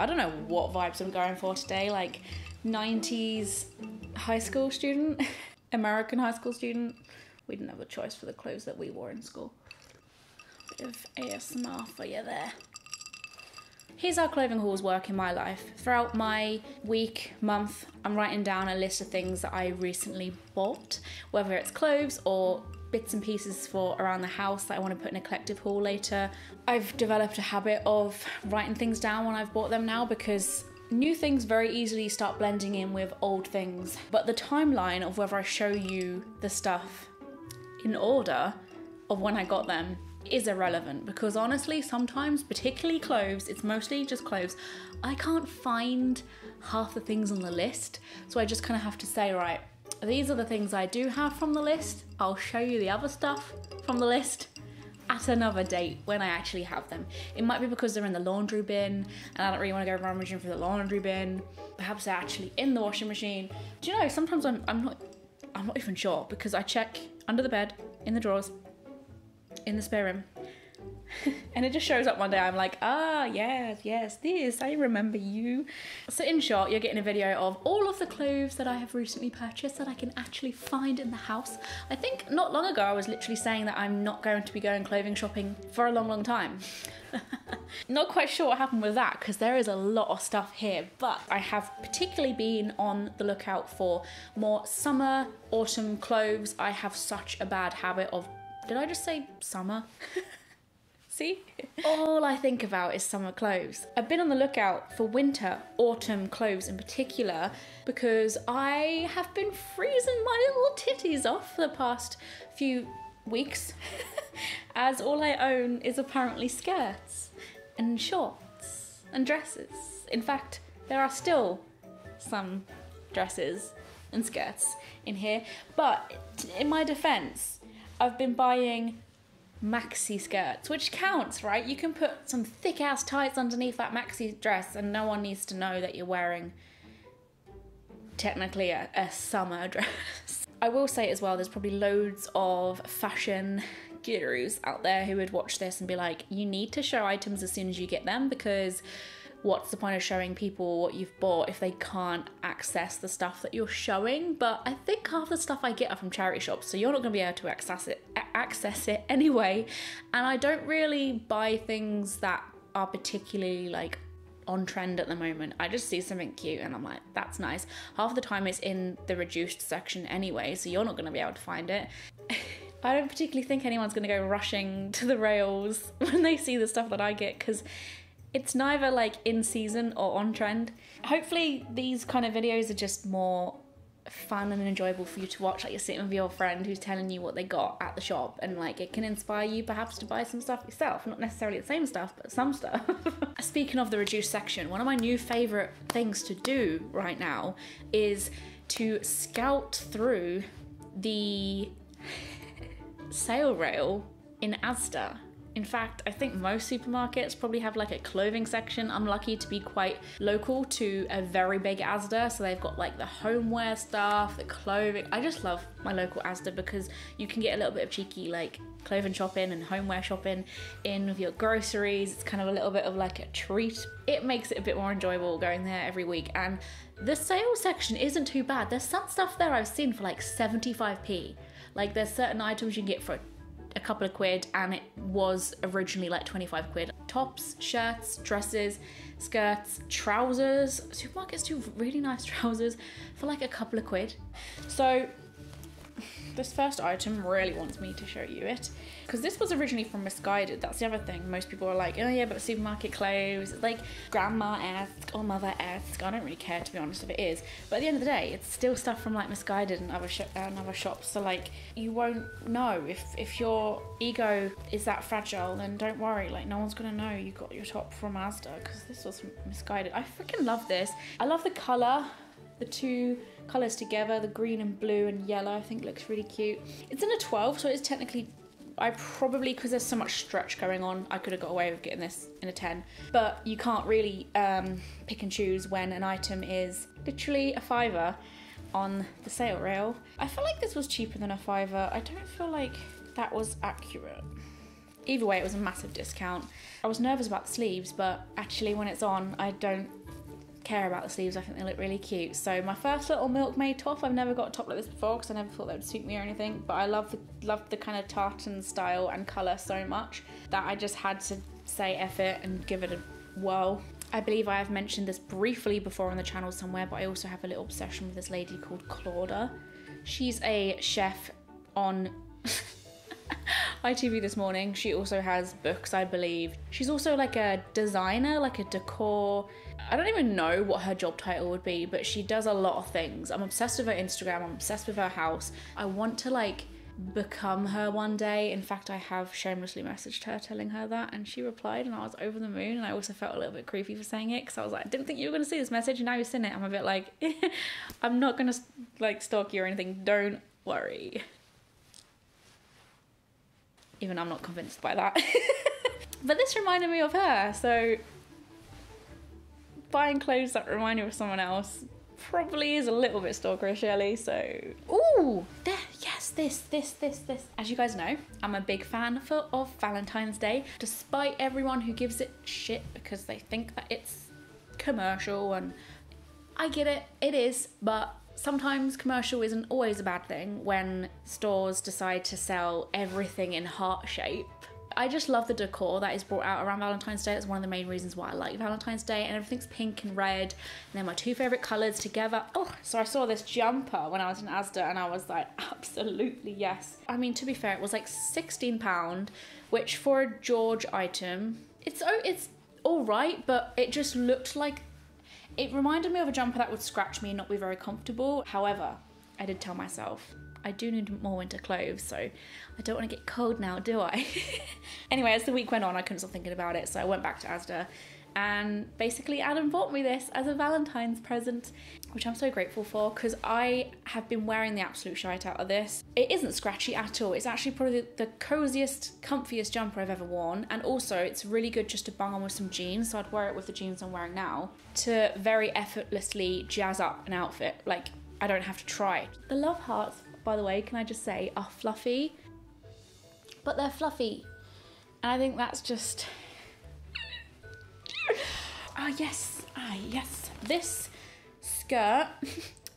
I don't know what vibes I'm going for today, like 90s high school student, American high school student. We didn't have a choice for the clothes that we wore in school. Bit of ASMR for you there. Here's how clothing hauls work in my life. Throughout my week, month, I'm writing down a list of things that I recently bought, whether it's clothes or bits and pieces for around the house that I want to put in a collective haul later. I've developed a habit of writing things down when I've bought them now because new things very easily start blending in with old things. But the timeline of whether I show you the stuff in order of when I got them is irrelevant, because honestly sometimes, particularly clothes, it's mostly just clothes, I can't find half the things on the list, so I just kind of have to say, right, these are the things I do have from the list, I'll show you the other stuff from the list at another date when I actually have them. It might be because they're in the laundry bin and I don't really want to go rummaging for the laundry bin. Perhaps they're actually in the washing machine. Do you know, sometimes I'm not even sure, because I check under the bed, in the drawers, in the spare room, and it just shows up one day. I'm like, ah, yes, this, I remember you. So in short, you're getting a video of all of the clothes that I have recently purchased that I can actually find in the house. I think not long ago I was literally saying that I'm not going to be going clothing shopping for a long time. Not quite sure what happened with that, because there is a lot of stuff here, but I have particularly been on the lookout for more summer, autumn clothes. I have such a bad habit of, did I just say summer? See? All I think about is summer clothes. I've been on the lookout for winter, autumn clothes in particular, because I have been freezing my little titties off for the past few weeks, as all I own is apparently skirts and shorts and dresses. In fact, there are still some dresses and skirts in here, but in my defense, I've been buying maxi skirts, which counts, right? You can put some thick ass tights underneath that maxi dress and no one needs to know that you're wearing technically a summer dress. I will say as well, there's probably loads of fashion gurus out there who would watch this and be like, you need to show items as soon as you get them, because what's the point of showing people what you've bought if they can't access the stuff that you're showing? But I think half the stuff I get are from charity shops, so you're not going to be able to access it anyway. And I don't really buy things that are particularly like on trend at the moment. I just see something cute and I'm like, that's nice. Half the time it's in the reduced section anyway, so you're not going to be able to find it. I don't particularly think anyone's going to go rushing to the rails when they see the stuff that I get, because it's neither like in season or on trend. Hopefully these kind of videos are just more fun and enjoyable for you to watch, like you're sitting with your friend who's telling you what they got at the shop, and like it can inspire you perhaps to buy some stuff yourself. Not necessarily the same stuff, but some stuff. Speaking of the reduced section, one of my new favourite things to do right now is to scout through the sale rail in Asda. In fact, I think most supermarkets probably have like a clothing section. I'm lucky to be quite local to a very big Asda, so they've got like the homeware stuff, the clothing. I just love my local Asda because you can get a little bit of cheeky like clothing shopping and homeware shopping in with your groceries. It's kind of a little bit of like a treat. It makes it a bit more enjoyable going there every week, and the sale section isn't too bad. There's some stuff there I've seen for like 75p. Like there's certain items you can get for a couple of quid, and it was originally like 25 quid. Tops, shirts, dresses, skirts, trousers. Supermarkets do really nice trousers for like a couple of quid. So this first item really wants me to show you it, because this was originally from Misguided. That's the other thing. Most people are like, oh yeah, but supermarket clothes, it's like grandma-esque or mother-esque. I don't really care, to be honest, if it is. But at the end of the day, it's still stuff from like Misguided and other shops. So like, you won't know. If your ego is that fragile, then don't worry. Like, no one's gonna know you got your top from Asda, because this was from Misguided. I freaking love this. I love the colour. The two colours together, the green and blue and yellow, I think looks really cute. It's in a 12, so it's technically, I probably, because there's so much stretch going on, I could have got away with getting this in a 10. But you can't really pick and choose when an item is literally a £5 on the sale rail. I feel like this was cheaper than a £5. I don't feel like that was accurate. Either way, it was a massive discount. I was nervous about the sleeves, but actually when it's on, I don't care about the sleeves. I think they look really cute. So my first little milkmaid top, I've never got a top like this before because I never thought that would suit me or anything, but I love the kind of tartan style and colour so much that I just had to say F it and give it a whirl. I believe I have mentioned this briefly before on the channel somewhere, but I also have a little obsession with this lady called Claudia. She's a chef on ITV This Morning. She also has books, I believe. She's also like a designer, like a decor. I don't even know what her job title would be, but she does a lot of things. I'm obsessed with her Instagram. I'm obsessed with her house. I want to like become her one day. In fact, I have shamelessly messaged her telling her that, and she replied, and I was over the moon. And I also felt a little bit creepy for saying it because I was like, I didn't think you were going to see this message, and now you've seen it. I'm a bit like, I'm not going to like stalk you or anything. Don't worry. Even I'm not convinced by that. But this reminded me of her, so buying clothes that remind you of someone else probably is a little bit stalkerish, Ellie, so... Ooh! There, yes, this. As you guys know, I'm a big fan of Valentine's Day, despite everyone who gives it shit because they think that it's commercial, and I get it, it is, but sometimes commercial isn't always a bad thing when stores decide to sell everything in heart shape. I just love the decor that is brought out around Valentine's Day. It's one of the main reasons why I like Valentine's Day, and everything's pink and red, and they're my two favourite colours together. Oh, so I saw this jumper when I was in Asda and I was like, absolutely yes. I mean, to be fair, it was like £16, which for a George item, it's all right, but it just looked like, it reminded me of a jumper that would scratch me and not be very comfortable. However, I did tell myself, I do need more winter clothes, so I don't want to get cold now, do I? Anyway, as the week went on, I couldn't stop thinking about it, so I went back to Asda, and basically Adam bought me this as a Valentine's present, which I'm so grateful for, because I have been wearing the absolute shite out of this. It isn't scratchy at all. It's actually probably the coziest, comfiest jumper I've ever worn, and also it's really good just to bung on with some jeans, so I'd wear it with the jeans I'm wearing now, to very effortlessly jazz up an outfit. Like, I don't have to try. The love hearts, by the way, can I just say, are fluffy, but they're fluffy, and I think that's just... yes, this skirt,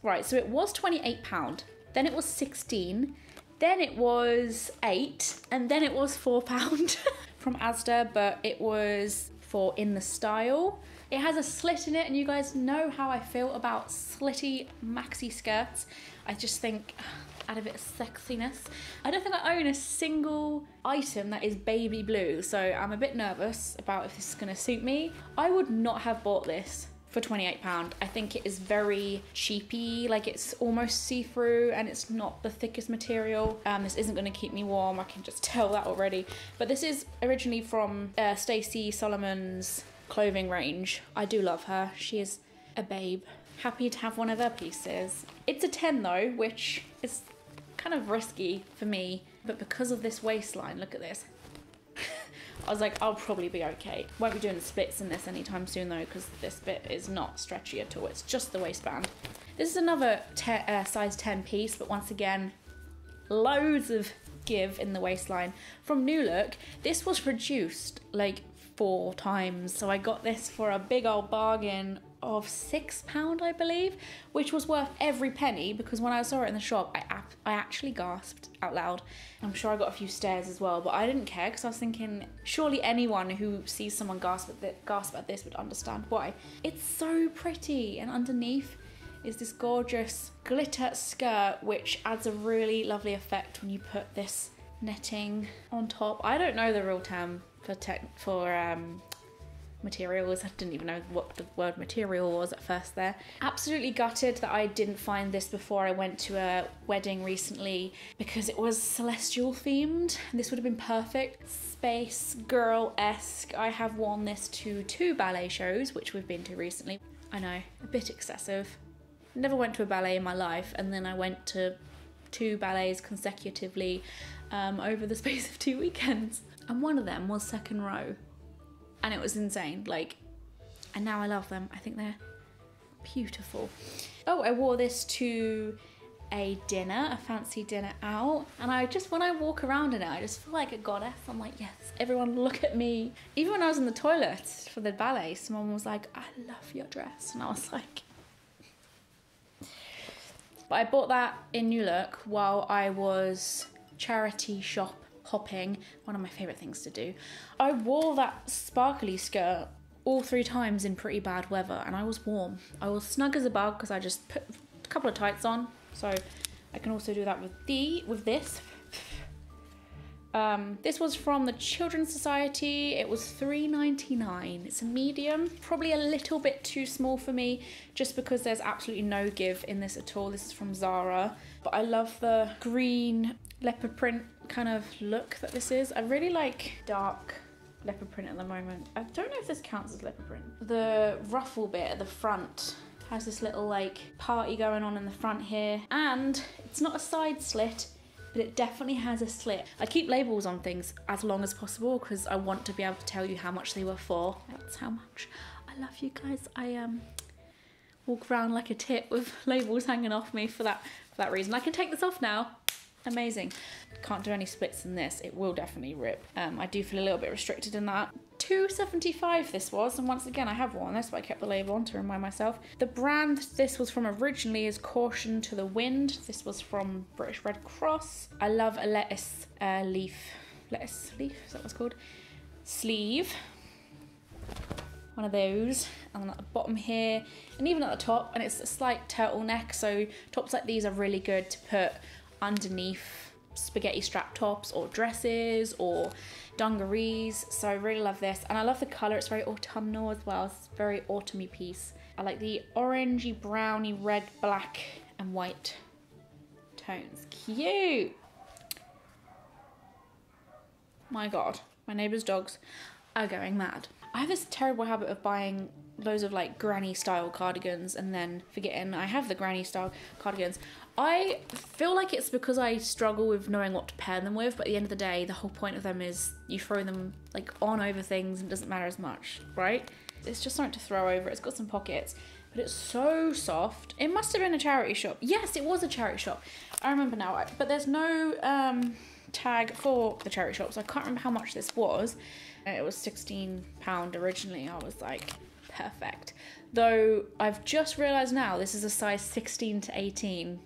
right, so it was £28, then it was 16, then it was 8, and then it was £4 from Asda, but it was for In the Style. It has a slit in it, and you guys know how I feel about slitty maxi skirts. I just think, add a bit of sexiness. I don't think I own a single item that is baby blue, so I'm a bit nervous about if this is gonna suit me. I would not have bought this for £28. I think it is very cheapy, like it's almost see-through and it's not the thickest material. This isn't gonna keep me warm, I can just tell that already. But this is originally from Stacey Solomon's clothing range. I do love her, she is a babe. Happy to have one of her pieces. It's a 10 though, which is kind of risky for me, but because of this waistline, look at this. I was like, I'll probably be okay. Won't be doing the splits in this anytime soon though, because this bit is not stretchy at all. It's just the waistband. This is another size 10 piece, but once again, loads of give in the waistline. From New Look, this was reduced like 4 times, so I got this for a big old bargain of £6, I believe, which was worth every penny, because when I saw it in the shop, I actually gasped out loud. I'm sure I got a few stares as well, but I didn't care because I was thinking, surely anyone who sees someone gasp at this would understand why. It's so pretty, and underneath is this gorgeous glitter skirt, which adds a really lovely effect when you put this netting on top. I don't know the real term for materials. I didn't even know what the word material was at first there. Absolutely gutted that I didn't find this before I went to a wedding recently, because it was celestial themed. This would have been perfect. Space girl-esque. I have worn this to 2 ballet shows, which we've been to recently. I know, a bit excessive. Never went to a ballet in my life, and then I went to 2 ballets consecutively over the space of 2 weekends. And one of them was second row. And it was insane, like, and now I love them. I think they're beautiful. Oh, I wore this to a dinner, a fancy dinner out, and I just, when I walk around in it, I just feel like a goddess. I'm like, yes, everyone look at me. Even when I was in the toilet for the ballet, someone was like, I love your dress, and I was like, but I bought that in New Look while I was charity shop hopping, one of my favourite things to do. I wore that sparkly skirt all 3 times in pretty bad weather, and I was warm. I was snug as a bug because I just put a couple of tights on. So I can also do that with this. This was from the Children's Society. It was $3.99. It's a medium, probably a little bit too small for me, just because there's absolutely no give in this at all. This is from Zara, but I love the green leopard print kind of look that this is. I really like dark leopard print at the moment. I don't know if this counts as leopard print. The ruffle bit at the front has this little like party going on in the front here, and it's not a side slit, but it definitely has a slit. I keep labels on things as long as possible because I want to be able to tell you how much they were for. That's how much I love you guys. I walk around like a tit with labels hanging off me for that reason. I can take this off now. Amazing. Can't do any splits in this. It will definitely rip. I do feel a little bit restricted in that. $2.75 this was, and once again I have worn this, but I kept the label on to remind myself. The brand this was from originally is Caution to the Wind. This was from British Red Cross. I love a lettuce leaf, is that what it's called? Sleeve. One of those, and then at the bottom here, and even at the top, and it's a slight turtleneck, so tops like these are really good to put underneath spaghetti strap tops or dresses or dungarees. So I really love this, and I love the colour. It's very autumnal as well. It's a very autumny piece. I like the orangey, browny, red, black and white tones. Cute. My god, my neighbour's dogs are going mad. I have this terrible habit of buying loads of like granny style cardigans and then forgetting I have the granny style cardigans. I feel like it's because I struggle with knowing what to pair them with, but at the end of the day, the whole point of them is you throw them like on over things and it doesn't matter as much, right? It's just something to throw over. It's got some pockets, but it's so soft. It must have been a charity shop. Yes, it was a charity shop. I remember now, but there's no tag for the charity shop, so I can't remember how much this was. It was £16 originally. I was like, perfect. Though I've just realised now this is a size 16 to 18.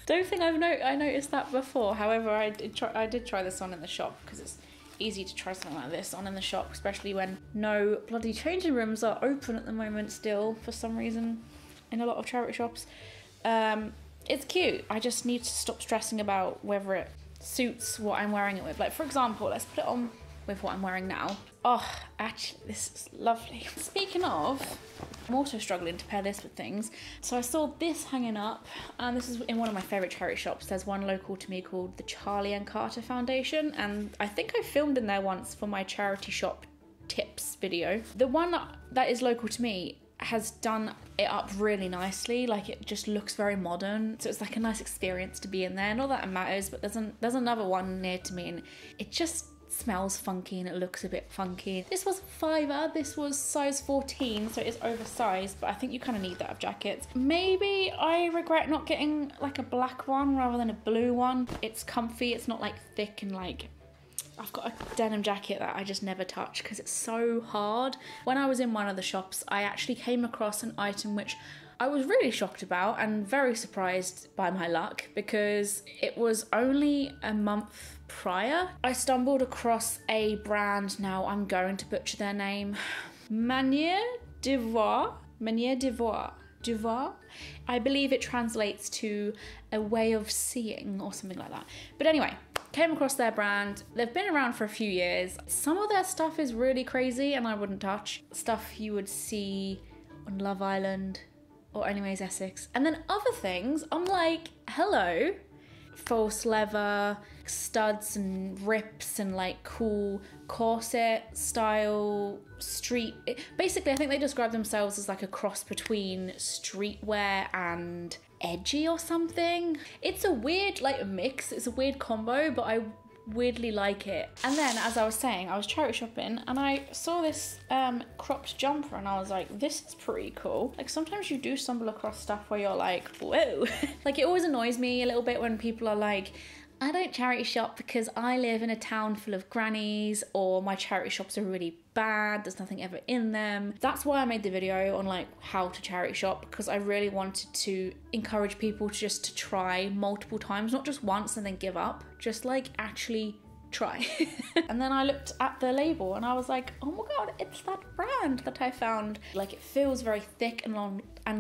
Don't think I noticed that before. However, I did try this on in the shop because it's easy to try something like this on in the shop, especially when no bloody changing rooms are open at the moment still for some reason in a lot of charity shops. It's cute. I just need to stop stressing about whether it suits what I'm wearing it with. Like, for example, let's put it on with what I'm wearing now. Oh, actually, this is lovely. Speaking of, I'm also struggling to pair this with things. So I saw this hanging up, and this is in one of my favourite charity shops. There's one local to me called the Charlie and Carter Foundation, and I think I filmed in there once for my charity shop tips video. The one that is local to me has done it up really nicely. Like, it just looks very modern, so it's like a nice experience to be in there. Not that it matters, but there's another one near to me, and it just smells funky and it looks a bit funky. This was a $5. This was size 14, so it's oversized, but I think you kind of need that of jackets. Maybe I regret not getting like a black one rather than a blue one. It's comfy, it's not like thick, and like I've got a denim jacket that I just never touch because it's so hard. When I was in one of the shops, I actually came across an item which I was really shocked about and very surprised by my luck, because it was only a month prior. I stumbled across a brand, now I'm going to butcher their name, Manière de Voir. I believe it translates to a way of seeing or something like that. But anyway, came across their brand. They've been around for a few years. Some of their stuff is really crazy and I wouldn't touch. Stuff you would see on Love Island or Anyways Essex. And then other things, I'm like, hello. False leather, studs and rips, and like cool corset style street. Basically, I think they describe themselves as like a cross between streetwear and edgy or something. It's a weird like mix. It's a weird combo, but I weirdly like it. And then, as I was saying, I was charity shopping and I saw this cropped jumper and I was like, this is pretty cool. Like sometimes you do stumble across stuff where you're like, whoa. Like it always annoys me a little bit when people are like, I don't charity shop because I live in a town full of grannies, or my charity shops are really bad, there's nothing ever in them. That's why I made the video on like how to charity shop, because I really wanted to encourage people to just to try multiple times, not just once and then give up, just like actually try. And then I looked at the label and I was like, oh my god, it's that brand that I found. Like it feels very thick and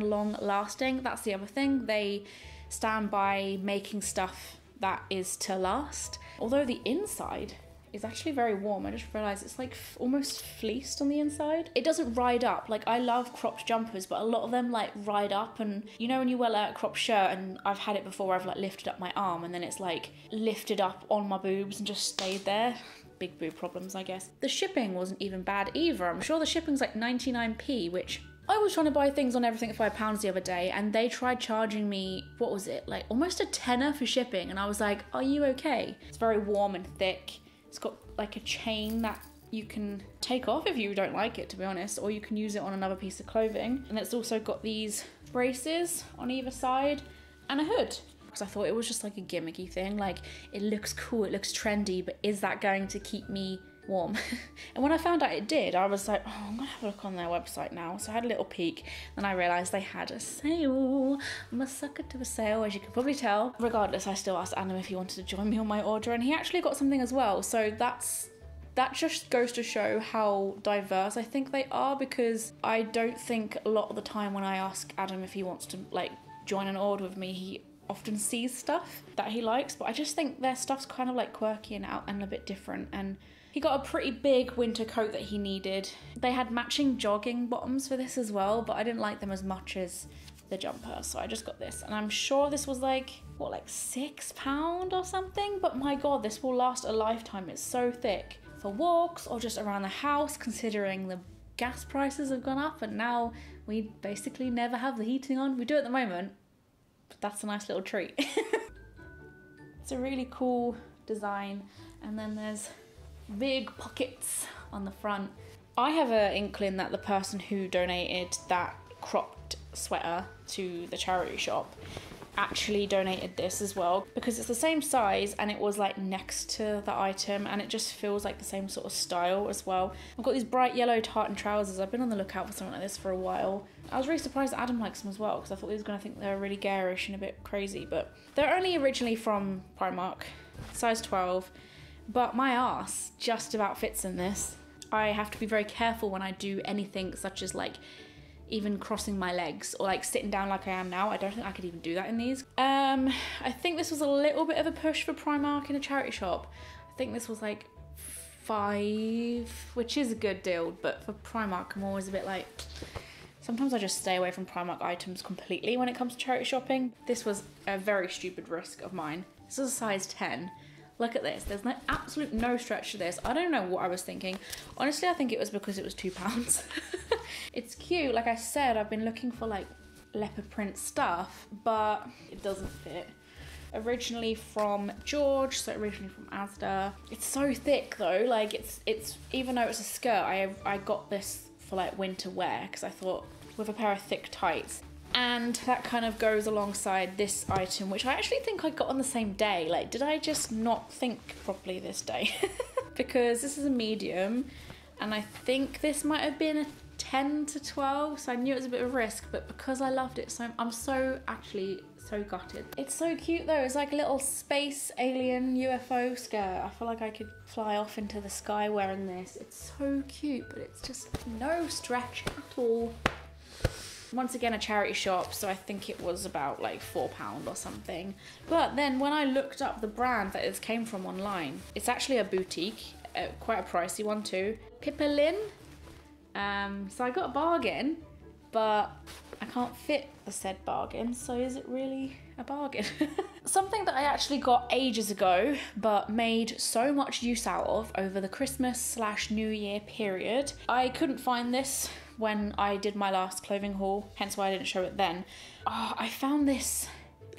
long lasting. That's the other thing. They stand by making stuff that is to last. Although the inside is actually very warm. I just realized it's like almost fleeced on the inside. It doesn't ride up. Like I love cropped jumpers, but a lot of them like ride up, and you know when you wear like a cropped shirt, and I've had it before where I've like lifted up my arm and then it's like lifted up on my boobs and just stayed there. Big boob problems, I guess. The shipping wasn't even bad either. I'm sure the shipping's like 99p, which I was trying to buy things on everything at £5 the other day and they tried charging me, what was it, like almost a tenner for shipping, and I was like, are you okay? It's very warm and thick. It's got like a chain that you can take off if you don't like it, to be honest, or you can use it on another piece of clothing. And it's also got these braces on either side and a hood. Because I thought it was just like a gimmicky thing, like it looks cool, it looks trendy, but is that going to keep me warm? And when I found out it did, I was like, oh, I'm gonna have a look on their website now. So I had a little peek, then I realised they had a sale. I'm a sucker to a sale, as you can probably tell. Regardless, I still asked Adam if he wanted to join me on my order, and he actually got something as well. So that just goes to show how diverse I think they are, because I don't think a lot of the time when I ask Adam if he wants to like join an order with me, he often sees stuff that he likes, but I just think their stuff's kind of like quirky and out and a bit different. And he got a pretty big winter coat that he needed. They had matching jogging bottoms for this as well, but I didn't like them as much as the jumper, so I just got this. And I'm sure this was like, what, like £6 or something? But my god, this will last a lifetime. It's so thick. For walks or just around the house, considering the gas prices have gone up and now we basically never have the heating on. We do at the moment, but that's a nice little treat. It's a really cool design. And then there's big pockets on the front. I have an inkling that the person who donated that cropped sweater to the charity shop actually donated this as well, because it's the same size and it was like next to the item, and it just feels like the same sort of style as well. I've got these bright yellow tartan trousers. I've been on the lookout for something like this for a while. I was really surprised that Adam likes them as well, because I thought he was going to think they were really garish and a bit crazy, but they're only originally from Primark, size 12. But my ass just about fits in this. I have to be very careful when I do anything such as like even crossing my legs or like sitting down like I am now. I don't think I could even do that in these. I think this was a little bit of a push for Primark in a charity shop. I think this was like £5, which is a good deal, but for Primark I'm always a bit like, sometimes I just stay away from Primark items completely when it comes to charity shopping. This was a very stupid risk of mine. This is a size 10. Look at this. There's absolute no stretch to this. I don't know what I was thinking. Honestly, I think it was because it was £2. It's cute. Like I said, I've been looking for like leopard print stuff, but it doesn't fit. Originally from George, so originally from Asda. It's so thick though. Like it's even though it's a skirt, I got this for like winter wear because I thought with a pair of thick tights. And that kind of goes alongside this item, which I actually think I got on the same day. Like, did I just not think properly this day? Because this is a medium, and I think this might have been a 10 to 12, so I knew it was a bit of a risk, but because I loved it so, I'm so gutted. It's so cute though. It's like a little space alien UFO skirt. I feel like I could fly off into the sky wearing this. It's so cute, but it's just no stretch at all. Once again, a charity shop, so I think it was about like £4 or something. But then when I looked up the brand that this came from online, it's actually a boutique, quite a pricey one too. Pippelin. So I got a bargain, but I can't fit the said bargain, so is it really a bargain? Something that I actually got ages ago, but made so much use out of over the Christmas/New Year period. I couldn't find this when I did my last clothing haul, hence why I didn't show it then. Oh, I found this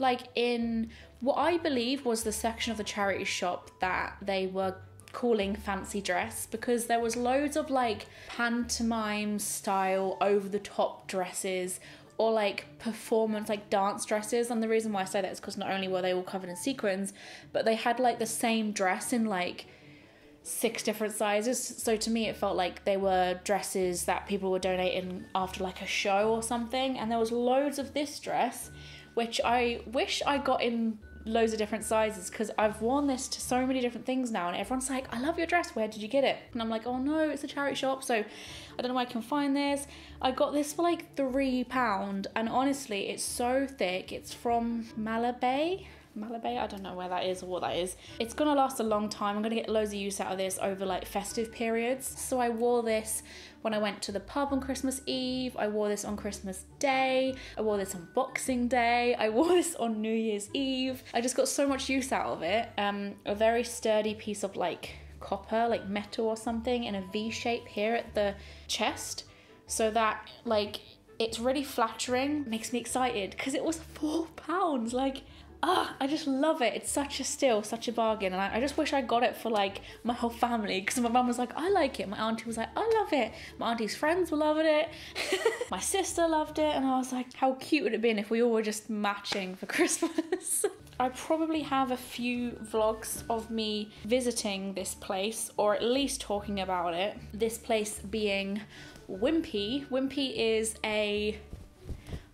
like in what I believe was the section of the charity shop that they were calling fancy dress, because there was loads of like pantomime style over the top dresses or like performance, like dance dresses. And the reason why I say that is because not only were they all covered in sequins, but they had like the same dress in like 6 different sizes. So to me it felt like they were dresses that people were donating after like a show or something. And there was loads of this dress, which I wish I got in loads of different sizes, because I've worn this to so many different things now and everyone's like, I love your dress, where did you get it? And I'm like, oh no, it's a charity shop, so I don't know where I can find this. I got this for like £3, and honestly it's so thick. It's from Malabay, I don't know where that is or what that is. It's gonna last a long time. I'm gonna get loads of use out of this over like festive periods. So I wore this when I went to the pub on Christmas Eve. I wore this on Christmas Day. I wore this on Boxing Day. I wore this on New Year's Eve. I just got so much use out of it. A very sturdy piece of like copper, like metal or something, in a V shape here at the chest, so that like it's really flattering. Makes me excited because it was £4. Like, I just love it. It's such a steal, such a bargain. And I just wish I got it for like my whole family, because my mum was like, I like it. My auntie was like, I love it. My auntie's friends were loving it. My sister loved it. And I was like, how cute would it have been if we all were just matching for Christmas? I probably have a few vlogs of me visiting this place, or at least talking about it. This place being Wimpy. Wimpy is a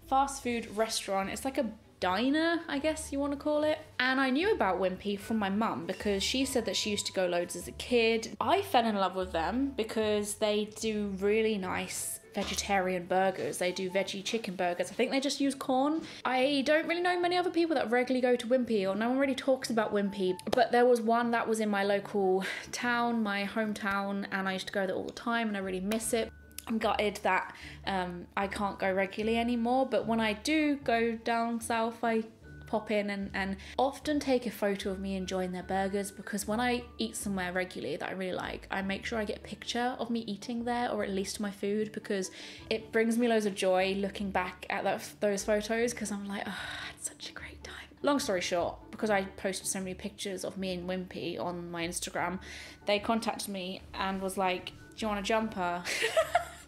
fast food restaurant. It's like a diner, I guess you want to call it. And I knew about Wimpy from my mum, because she said that she used to go loads as a kid. I fell in love with them because they do really nice vegetarian burgers. They do veggie chicken burgers. I think they just use corn. I don't really know many other people that regularly go to Wimpy, or no one really talks about Wimpy, but there was one that was in my local town, my hometown, and I used to go there all the time and I really miss it. I'm gutted that I can't go regularly anymore, but when I do go down south, I pop in and often take a photo of me enjoying their burgers, because when I eat somewhere regularly that I really like, I make sure I get a picture of me eating there, or at least my food, because it brings me loads of joy looking back at those photos, because I'm like, oh, I had such a great time. Long story short, because I posted so many pictures of me and Wimpy on my Instagram, they contacted me and was like, do you want a jumper?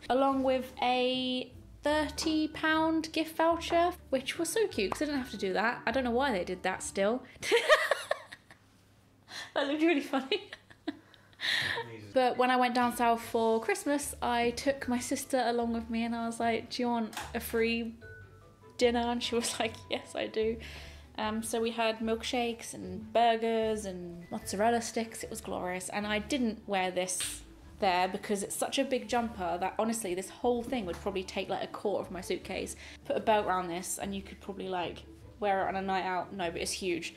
Along with a £30 gift voucher, which was so cute because I didn't have to do that. I don't know why they did that still. That looked really funny. But when I went down south for Christmas, I took my sister along with me and I was like, do you want a free dinner? And she was like, yes, I do. So we had milkshakes and burgers and mozzarella sticks. It was glorious. And I didn't wear this there because it's such a big jumper that honestly this whole thing would probably take like a quarter of my suitcase. Put a belt around this and you could probably like wear it on a night out. No, but it's huge.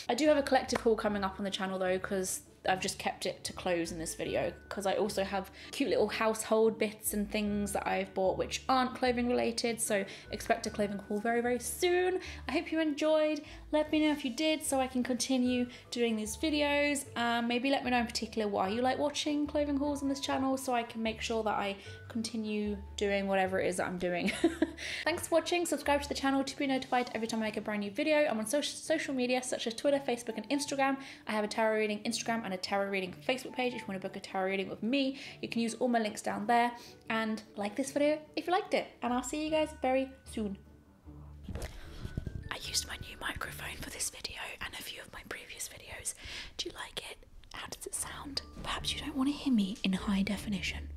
I do have a collective haul coming up on the channel though, because I've just kept it to close in this video, because I also have cute little household bits and things that I've bought which aren't clothing related, so expect a clothing haul very, very soon. I hope you enjoyed. Let me know if you did so I can continue doing these videos. Maybe let me know in particular why you like watching clothing hauls on this channel so I can make sure that I continue doing whatever it is that I'm doing. Thanks for watching. Subscribe to the channel to be notified every time I make a brand new video. I'm on social media such as Twitter, Facebook and Instagram. I have a tarot reading Instagram and a tarot reading Facebook page. If you want to book a tarot reading with me, you can use all my links down there. And like this video if you liked it. And I'll see you guys very soon. I used my new microphone for this video and a few of my previous videos. Do you like it? How does it sound? Perhaps you don't want to hear me in high definition.